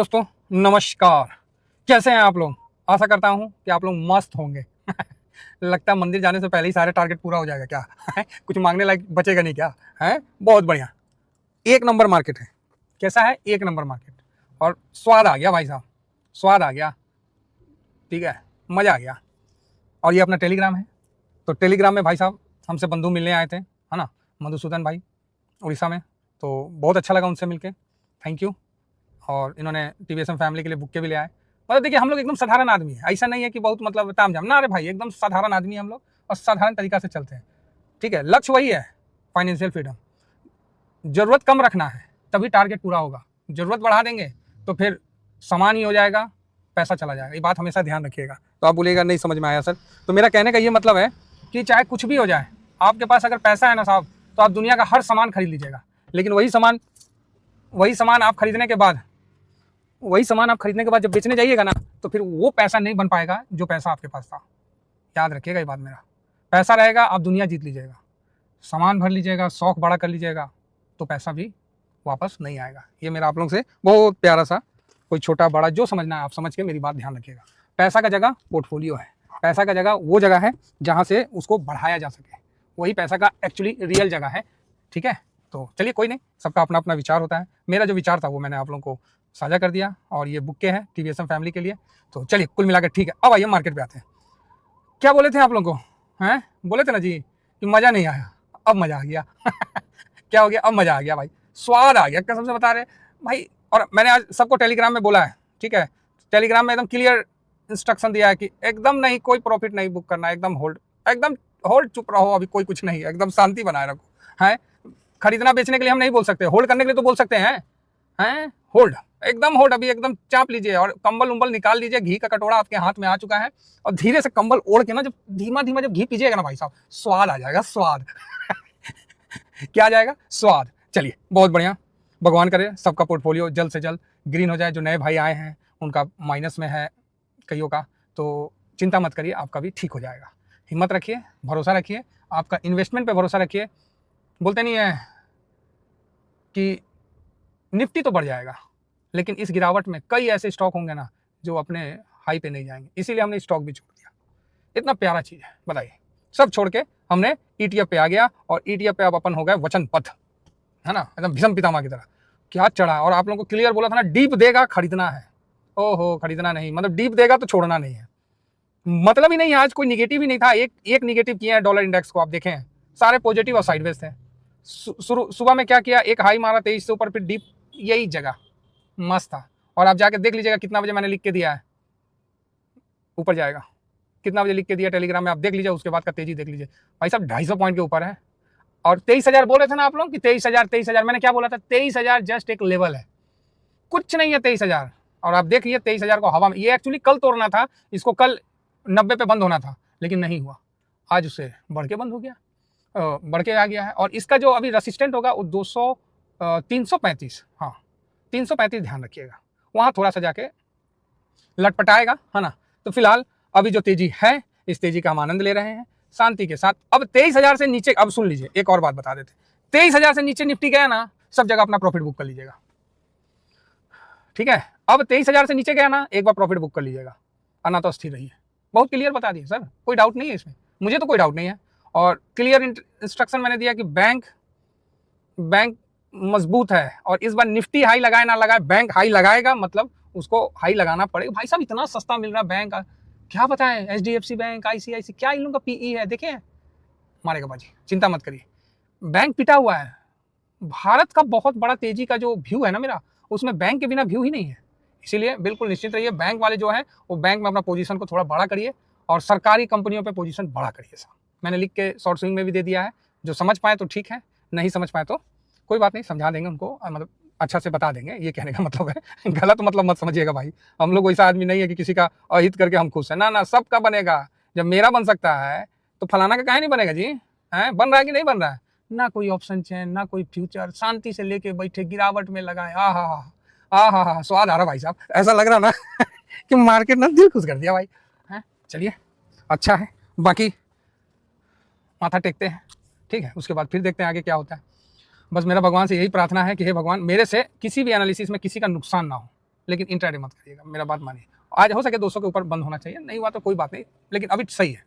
दोस्तों, नमस्कार। कैसे हैं आप लोग? आशा करता हूं कि आप लोग मस्त होंगे। लगता है मंदिर जाने से पहले ही सारे टारगेट पूरा हो जाएगा क्या? कुछ मांगने लायक बचेगा नहीं क्या? है बहुत बढ़िया। एक नंबर मार्केट है। कैसा है? एक नंबर मार्केट। और स्वाद आ गया भाई साहब, स्वाद आ गया। ठीक है, मजा आ गया। और ये अपना टेलीग्राम है। तो टेलीग्राम में भाई साहब हमसे बंधु मिलने आए थे, है ना, मधुसूदन भाई, उड़ीसा में। तो बहुत अच्छा लगा उनसे मिलके, थैंक यू। और इन्होंने टीवीएसएम फैमिली के लिए बुक्के भी ले आए। मतलब देखिए, हम लोग एकदम साधारण आदमी है, ऐसा नहीं है कि बहुत मतलब ताम झाम ना। अरे भाई, एकदम साधारण आदमी हम लोग और साधारण तरीका से चलते हैं। ठीक है, लक्ष्य वही है, फाइनेंशियल फ्रीडम। जरूरत कम रखना है, तभी टारगेट पूरा होगा। जरूरत बढ़ा देंगे तो फिर सामान ही हो जाएगा, पैसा चला जाएगा। ये बात हमेशा ध्यान रखिएगा। तो आप बोलिएगा नहीं समझ में आया सर। तो मेरा कहने का ये मतलब है कि चाहे कुछ भी हो जाए, आपके पास अगर पैसा है ना साहब, तो आप दुनिया का हर सामान खरीद लीजिएगा। लेकिन वही सामान आप खरीदने के बाद जब बेचने जाइएगा ना, तो फिर वो पैसा नहीं बन पाएगा जो पैसा आपके पास था। याद रखिएगा ये बात मेरा। पैसा रहेगा, आप दुनिया जीत लीजिएगा, सामान भर लीजिएगा, शौक बड़ा कर लीजिएगा, तो पैसा भी वापस नहीं आएगा। ये मेरा आप लोगों से बहुत प्यारा सा, कोई छोटा बड़ा जो समझना है आप समझ के मेरी बात ध्यान रखिएगा। पैसा का जगह पोर्टफोलियो है। पैसा का जगह वो जगह है जहाँ से उसको बढ़ाया जा सके। वही पैसा का एक्चुअली रियल जगह है। ठीक है, तो चलिए कोई नहीं, सबका अपना अपना विचार होता है। मेरा जो विचार था वो मैंने आप लोगों को साझा कर दिया। और ये बुक्के हैं टीवीएसएम फैमिली के लिए। तो चलिए कुल मिलाकर ठीक है। अब आइए मार्केट पे आते हैं। क्या बोले थे आप लोगों को? हैं, बोले थे ना जी कि मज़ा नहीं आया, अब मज़ा आ गया। क्या हो गया? अब मज़ा आ गया भाई, स्वाद आ गया, कसम से बता रहे भाई। और मैंने आज सबको टेलीग्राम में बोला है, ठीक है, टेलीग्राम में एकदम क्लियर इंस्ट्रक्शन दिया है कि एकदम नहीं, कोई प्रॉफिट नहीं बुक करना, एकदम होल्ड, चुप रहो, अभी कोई कुछ नहीं, एकदम शांति बनाए रखो। है, खरीदना बेचने के लिए हम नहीं बोल सकते, होल्ड करने के लिए तो बोल सकते हैं। होल्ड, एकदम होल्ड, अभी एकदम चाप लीजिए और कंबल उम्बल निकाल लीजिए। घी का कटोरा आपके हाथ में आ चुका है और धीरे से कंबल ओढ़ के ना, जब धीमा धीमा जब घी पीजिएगा ना भाई साहब, स्वाद आ जाएगा, स्वाद। क्या आ जाएगा? स्वाद। चलिए बहुत बढ़िया, भगवान करे सबका पोर्टफोलियो जल्द से जल्द ग्रीन हो जाए। जो नए भाई आए हैं उनका माइनस में है कईयों का, तो चिंता मत करिए, आपका भी ठीक हो जाएगा। हिम्मत रखिए, भरोसा रखिए, आपका इन्वेस्टमेंट पे भरोसा रखिए। बोलते नहीं है कि निफ्टी तो बढ़ जाएगा, लेकिन इस गिरावट में कई ऐसे स्टॉक होंगे ना जो अपने हाई पे नहीं जाएंगे। इसीलिए हमने स्टॉक भी छोड़ दिया। इतना प्यारा चीज़ है, बताइए। सब छोड़ के हमने ईटीएफ पे आ गया और ईटीएफ पे अब अपन हो गए वचनबद्ध, है ना, एकदम भीष्म पितामह की तरह। क्या चढ़ा! और आप लोगों को क्लियर बोला था ना, डीप देगा खरीदना है। ओहो, खरीदना नहीं, मतलब डीप देगा तो छोड़ना नहीं है, मतलब ही नहीं है। आज कोई निगेटिव ही नहीं था। एक निगेटिव किया है डॉलर इंडेक्स को, आप देखें सारे पॉजिटिव और साइडवेज थे। सुबह में क्या किया, एक हाई मारा 23 से ऊपर, फिर डीप यही जगह मस्त था। और आप जाके देख लीजिएगा कितना बजे मैंने लिख के दिया है, ऊपर जाएगा। कितना बजे लिख के दिया टेलीग्राम में, आप देख लीजिए। उसके बाद का तेजी देख लीजिए भाई साहब, 250 पॉइंट के ऊपर है। और 23,000 बोल रहे थे ना आप लोग कि 23,000। मैंने क्या बोला था? 23,000 जस्ट एक लेवल है, कुछ नहीं है 23,000। और आप देखिए 23,000 को हवा में, ये एक्चुअली कल तोड़ना था, इसको कल 90 पे बंद होना था, लेकिन नहीं हुआ। आज उससे बढ़ के बंद हो गया, बढ़ के आ गया है। और इसका जो अभी रेसिस्टेंट होगा वो 335, हाँ 335, ध्यान रखिएगा। वहाँ थोड़ा सा जाके लटपटाएगा, है ना। तो फिलहाल अभी जो तेजी है, इस तेजी का हम आनंद ले रहे हैं शांति के साथ। अब 23,000 से नीचे, अब सुन लीजिए, एक और बात बता देते, 23,000 से नीचे निफ्टी गया ना, सब जगह अपना प्रॉफिट बुक कर लीजिएगा। ठीक है, अब 23,000 से नीचे गया ना, एक बार प्रॉफिट बुक कर लीजिएगा, अन्ना तो स्थिर रही है। बहुत क्लियर बता दिए सर, कोई डाउट नहीं है इसमें, मुझे तो कोई डाउट नहीं है। और क्लियर इंस्ट्रक्शन मैंने दिया कि बैंक मजबूत है, और इस बार निफ्टी हाई लगाए ना लगाए, बैंक हाई लगाएगा, मतलब उसको हाई लगाना पड़ेगा। भाई साहब इतना सस्ता मिल रहा है बैंक, क्या बताएं, एचडीएफसी बैंक, आईसीआईसी, क्या इन लोगों का पीई है, देखिए मारेगा बाजी। चिंता मत करिए, बैंक पिटा हुआ है। भारत का बहुत बड़ा तेजी का जो व्यू है ना मेरा, उसमें बैंक के बिना व्यू ही नहीं है। इसीलिए बिल्कुल निश्चित रहिए, बैंक वाले जो है वो बैंक में अपना पोजीशन को थोड़ा बड़ा करिए और सरकारी कंपनियों पे पोजीशन बड़ा करिए। साहब मैंने लिख के शॉर्ट स्विंग में भी दे दिया है, जो समझ पाए तो ठीक है, नहीं समझ पाए तो कोई बात नहीं, समझा देंगे उनको, मतलब अच्छा से बता देंगे, ये कहने का मतलब है। गलत मतलब मत समझिएगा भाई, हम लोग वैसा आदमी नहीं है कि किसी का अहित करके हम खुश हैं। ना, सबका बनेगा। जब मेरा बन सकता है तो फलाना का काहे नहीं बनेगा जी? है, बन रहा है कि नहीं बन रहा है? ना कोई ऑप्शन चेन, ना कोई फ्यूचर, शांति से लेके बैठे, गिरावट में लगाए, हा, स्वाद आ रहा भाई साहब। ऐसा लग रहा ना कि मार्केट ना दिल खुश कर दिया भाई। है, चलिए अच्छा है, बाकी माथा टेकते हैं, ठीक है, उसके बाद फिर देखते हैं आगे क्या होता है। बस मेरा भगवान से यही प्रार्थना है कि हे भगवान, मेरे से किसी भी एनालिसिस में किसी का नुकसान ना हो, लेकिन इंट्राडे मत करिएगा, मेरा बात मानिए। आज हो सके 200 के ऊपर बंद होना चाहिए, नहीं हुआ तो कोई बात नहीं, लेकिन अभी सही है।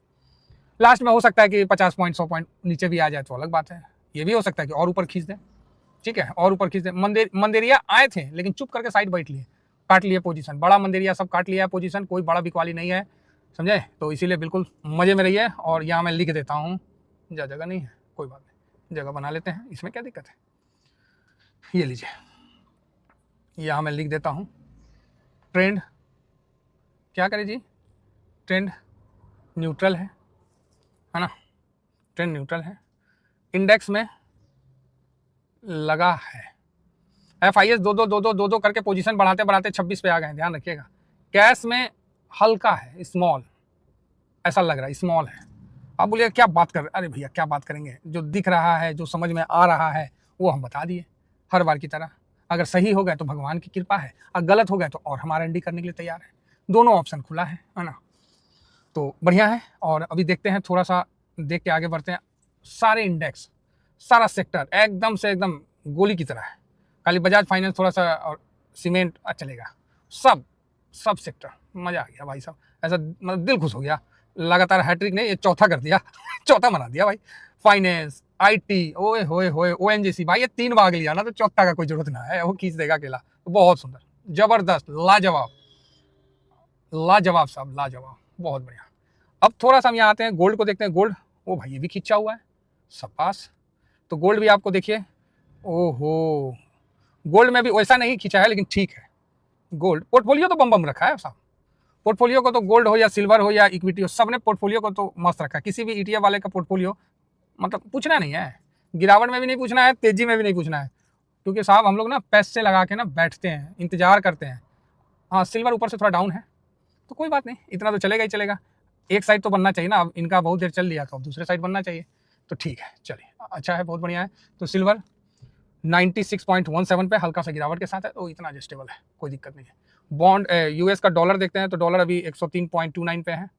लास्ट में हो सकता है कि 50 पॉइंट 100 पॉइंट नीचे भी आ जाए तो अलग बात है, ये भी हो सकता है कि और ऊपर खींच दें, ठीक है, और ऊपर खींच दें। मंदेरिया आए थे लेकिन चुप करके साइड बैठ लिए, काट लिए पोजीशन, बड़ा मंदेरिया सब काट लिया पोजीशन, कोई बड़ा बिकवाली नहीं है, समझे। तो इसीलिए बिल्कुल मजे में रहिए। और यहाँ मैं लिख देता हूँ, जगह नहीं है, कोई बात नहीं, जगह बना लेते हैं, इसमें क्या दिक्कत है। ये लीजिए, यहाँ मैं लिख देता हूँ ट्रेंड, क्या करें जी, ट्रेंड न्यूट्रल है ना, ट्रेंड न्यूट्रल है, इंडेक्स में लगा है। FIS दो करके पोजीशन बढ़ाते बढ़ाते 26 पे आ गए, ध्यान रखिएगा। कैश में हल्का है, स्मॉल, ऐसा लग रहा है स्मॉल है। आप बोलिए क्या बात कर, अरे भैया क्या बात करेंगे, जो दिख रहा है, जो समझ में आ रहा है वो हम बता दिए हर बार की तरह। अगर सही हो गए तो भगवान की कृपा है, अगर गलत हो गए तो और हम R&D करने के लिए तैयार है, दोनों ऑप्शन खुला है ना। तो बढ़िया है। और अभी देखते हैं, थोड़ा सा देख के आगे बढ़ते हैं। सारे इंडेक्स, सारा सेक्टर एकदम से एकदम गोली की तरह है, खाली बजाज फाइनेंस थोड़ा सा और सीमेंट चलेगा, सब सेक्टर मजा आ गया भाई साहब, ऐसा मतलब दिल खुश हो गया। लगातार हैट्रिक नहीं, ये चौथा कर दिया चौथा बना दिया भाई। फाइनेंस, IT, ओए होए होए, ONGC भाई, ये 3 भाग लिया ना, तो चौथा का कोई जरूरत ना है, वो खींच देगा अकेला। तो बहुत सुंदर, जबरदस्त, लाजवाब लाजवाब साहब, लाजवाब, बहुत बढ़िया। अब थोड़ा सा हम यहाँ आते हैं, गोल्ड को देखते हैं। गोल्ड, ओ भाई ये भी खींचा हुआ है, सपास। तो गोल्ड भी आपको देखिए, ओहो, गोल्ड में भी वैसा नहीं खींचा है, लेकिन ठीक है। गोल्ड पोर्टफोलियो तो बम रखा है साहब, पोर्टफोलियो को तो गोल्ड हो या सिल्वर हो या इक्विटी हो, सब ने पोर्टफोलियो को तो मस्त रखा है। किसी भी ETF वाले का पोर्टफोलियो मतलब पूछना नहीं है, गिरावट में भी नहीं पूछना है, तेजी में भी नहीं पूछना है, क्योंकि साहब हम लोग ना पैसे लगा के ना बैठते हैं, इंतजार करते हैं। हाँ, सिल्वर ऊपर से थोड़ा डाउन है तो कोई बात नहीं, इतना तो चलेगा ही चलेगा, एक साइड तो बनना चाहिए ना। अब इनका बहुत देर चल लिया तो अब दूसरे साइड बनना चाहिए, तो ठीक है, चलिए अच्छा है, बहुत बढ़िया है। तो सिल्वर 96.17 पे हल्का सा गिरावट के साथ है, तो इतना एडजस्टेबल है, कोई दिक्कत नहीं है। बॉन्ड US का डॉलर देखते हैं, तो डॉलर अभी 103.29 पे है,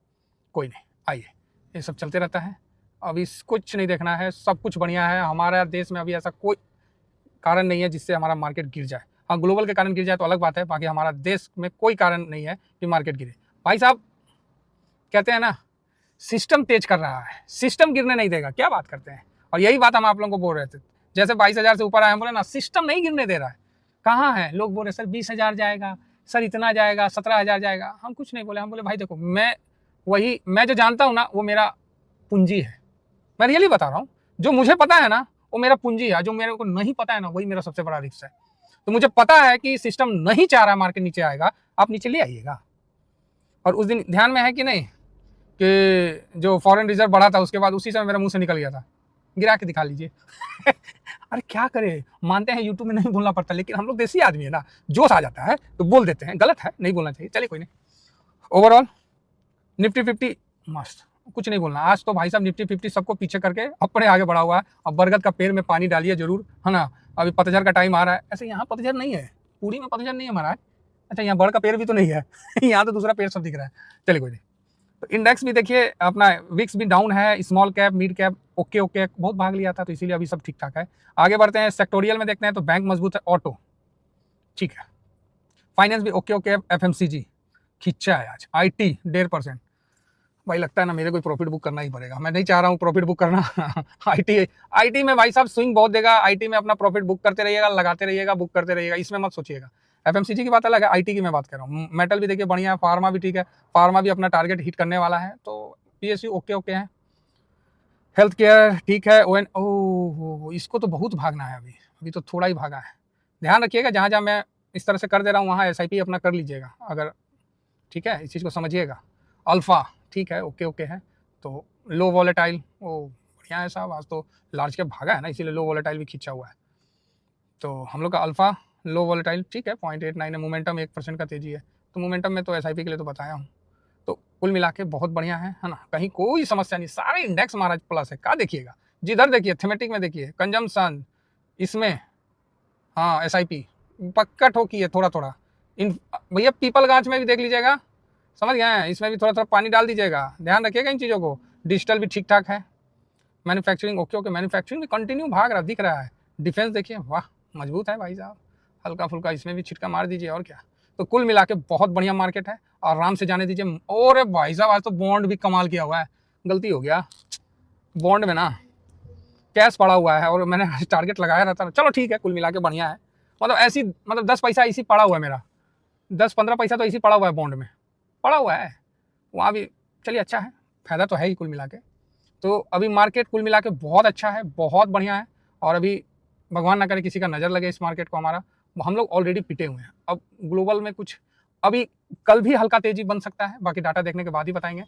कोई नहीं, आइए, ये सब चलते रहता है, अभी कुछ नहीं देखना है, सब कुछ बढ़िया है। हमारा देश में अभी ऐसा कोई कारण नहीं है जिससे हमारा मार्केट गिर जाए। हाँ, ग्लोबल के कारण गिर जाए तो अलग बात है, बाकी हमारा देश में कोई कारण नहीं है कि मार्केट गिरे। भाई साहब कहते हैं ना, सिस्टम तेज कर रहा है, सिस्टम गिरने नहीं देगा, क्या बात करते हैं। और यही बात हम आप लोगों को बोल रहे थे, जैसे 22,000 से ऊपर आए, हम बोले ना सिस्टम नहीं गिरने दे रहा है। कहाँ है, लोग बोल रहे सर 20,000 जाएगा, सर इतना जाएगा, 17,000 जाएगा। हम कुछ नहीं बोले, हम बोले भाई देखो, मैं जो जानता हूँ ना वो मेरा पूंजी है, मैं रियली बता रहा हूँ, जो मुझे पता है ना वो मेरा पूंजी है, जो मेरे को नहीं पता है ना वही मेरा सबसे बड़ा रिस्क है। तो मुझे पता है कि सिस्टम नहीं चाह रहा मार्केट नीचे आएगा, आप नीचे ले आइएगा। और उस दिन ध्यान में है कि नहीं कि जो फॉरेन रिजर्व बढ़ा था, उसके बाद उसी समय मेरा मुंह से निकल गया था, गिरा के दिखा लीजिए अरे क्या करे, मानते हैं यूट्यूब में नहीं बोलना पड़ता, लेकिन हम लोग देसी आदमी है ना, जोश आ जाता है तो बोल देते हैं, गलत है, नहीं बोलना चाहिए, चलिए कोई नहीं। ओवरऑल निफ्टी 50 मस्त, कुछ नहीं बोलना। आज तो भाई साहब निफ्टी 50 सबको पीछे करके अपने आगे बढ़ा हुआ है। अब बरगद का पेड़ में पानी डालिए जरूर, है ना, अभी पतझड़ का टाइम आ रहा है। ऐसे यहाँ पतझड़ नहीं है, पूरी में पतझड़ नहीं है महाराज। अच्छा, यहाँ बड़ का पेड़ भी तो नहीं है यहाँ तो दूसरा पेड़ सब दिख रहा है, चलिए कोई नहीं। तो इंडेक्स भी देखिए अपना, विक्स भी डाउन है, small cap mid cap okay बहुत भाग लिया था, तो इसीलिए अभी सब ठीक ठाक है। आगे बढ़ते हैं, सेक्टोरियल में देखते हैं, तो बैंक मजबूत है, ऑटो ठीक है, फाइनेंस भी ओके FMCG खिंचा है आज, IT 1.5%। भाई लगता है ना मेरे को प्रॉफिट बुक करना ही पड़ेगा, मैं नहीं चाह रहा हूँ प्रॉफिट बुक करना IT में भाई साहब स्विंग बहुत देगा, IT में अपना प्रॉफिट बुक करते रहिएगा, लगाते रहिएगा, बुक करते रहिएगा, इसमें मत सोचिएगा। FMCG की बात अलग है, IT की मैं बात कर रहा हूँ। मेटल भी देखिए बढ़िया है, फार्मा भी ठीक है, फार्मा भी अपना टारगेट हिट करने वाला है, तो PSU ओके है। हेल्थ केयर ठीक है, इसको तो बहुत भागना है, अभी तो थोड़ा ही भागा है। ध्यान रखिएगा, जहाँ जहाँ मैं इस तरह से कर दे रहा हूँ वहाँ SIP अपना कर लीजिएगा, अगर ठीक है, इस चीज़ को समझिएगा। अल्फ़ा ठीक है, ओके है। तो लो वॉलेटाइल, बढ़िया है साहब, आज तो लार्ज कैप भागा है ना, इसीलिए लो वॉलेटाइल भी खींचा हुआ है। तो हम लोग का अल्फ़ा लो वॉलेटाइल ठीक है, 0.89 है, मोमेंटम 1% का तेजी है, तो मोमेंटम में तो SIP के लिए तो बताया हूँ। तो कुल मिला के बहुत बढ़िया है ना, कहीं कोई समस्या नहीं, सारे इंडेक्स महाराज प्लस है। क्या देखिएगा, जिधर देखिए, थीमेटिक में देखिए, कंजम्पशन इसमें, हाँ SIP पक्का ठोकी है थोड़ा इन भैया। पीपल गाछ में भी देख लीजिएगा, समझ गए हैं, इसमें भी थोड़ा पानी डाल दीजिएगा, ध्यान रखिएगा इन चीज़ों को। डिजिटल भी ठीक ठाक है, मैन्युफैक्चरिंग ओके, मैन्युफैक्चरिंग भी कंटिन्यू भाग रहा दिख रहा है। डिफेंस देखिए, वाह मजबूत है भाई साहब, हल्का फुल्का इसमें भी छिटका मार दीजिए, और क्या। तो कुल मिला के बहुत बढ़िया मार्केट है, आराम से जाने दीजिए। और भाई साहब आज तो बॉन्ड भी कमाल किया हुआ है, गलती हो गया, बॉन्ड में ना कैश पड़ा हुआ है और मैंने टारगेट लगाया रहता। चलो ठीक है, कुल मिला के बढ़िया है। मतलब ऐसी, मतलब 10 पैसा इसी पड़ा हुआ है मेरा, 10-15 पैसा तो इसी पड़ा हुआ है, बॉन्ड में पड़ा हुआ है वहाँ भी। चलिए अच्छा है, फायदा तो है ही कुल मिला के। तो अभी मार्केट कुल मिला के बहुत अच्छा है, बहुत बढ़िया है। और अभी भगवान ना करे किसी का नज़र लगे इस मार्केट को हमारा, हम लोग ऑलरेडी पिटे हुए हैं। अब ग्लोबल में कुछ अभी कल भी हल्का तेजी बन सकता है, बाकी डाटा देखने के बाद ही बताएंगे।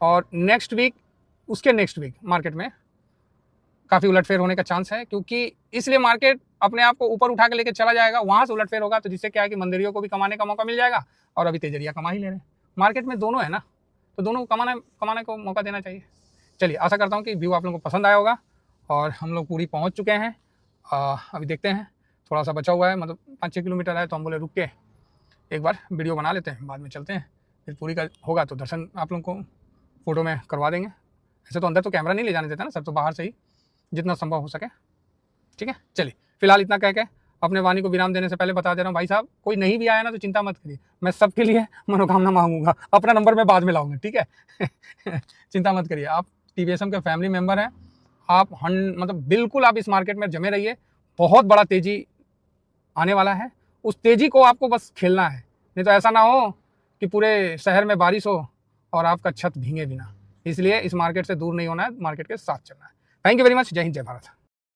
और नेक्स्ट वीक, उसके नेक्स्ट वीक मार्केट में काफ़ी उलटफेर होने का चांस है, क्योंकि इसलिए मार्केट अपने आप को ऊपर उठा के लेके चला जाएगा, वहाँ से उलटफेर होगा, तो जिससे क्या है कि मंदिरियों को भी कमाने का मौका मिल जाएगा। और अभी तेजरिया कमा ही ले रहे हैं, मार्केट में दोनों है ना, तो दोनों को कमाने को मौका देना चाहिए। चलिए आशा करता हूँ कि व्यू आप लोगों को पसंद आया होगा। और हम लोग पूरी पहुँच चुके हैं, अभी देखते हैं, थोड़ा सा बचा हुआ है, मतलब 5-6 किलोमीटर है, तो हम बोले रुक के एक बार वीडियो बना लेते हैं, बाद में चलते हैं। फिर पूरी का होगा तो दर्शन आप लोगों को फ़ोटो में करवा देंगे। ऐसे तो अंदर तो कैमरा नहीं ले जाने देता ना सर, तो बाहर से ही जितना संभव हो सके, ठीक है। चलिए फिलहाल इतना कह के अपने वाणी को विराम देने से पहले बता दे रहा हूँ, भाई साहब कोई नहीं भी आया ना तो चिंता मत करिए, मैं सबके लिए मनोकामना मांगूंगा, अपना नंबर मैं बाद में लाऊंगा, ठीक है। चिंता मत करिए, आप TVSM के फैमिली मेम्बर हैं, आप मतलब बिल्कुल आप इस मार्केट में जमे रहिए। बहुत बड़ा तेजी आने वाला है, उस तेजी को आपको बस खेलना है, नहीं तो ऐसा ना हो कि पूरे शहर में बारिश हो और आपका छत भीगे बिना। इसलिए इस मार्केट से दूर नहीं होना है, मार्केट के साथ चलना है। थैंक यू वेरी मच, जय हिंद जय भारत।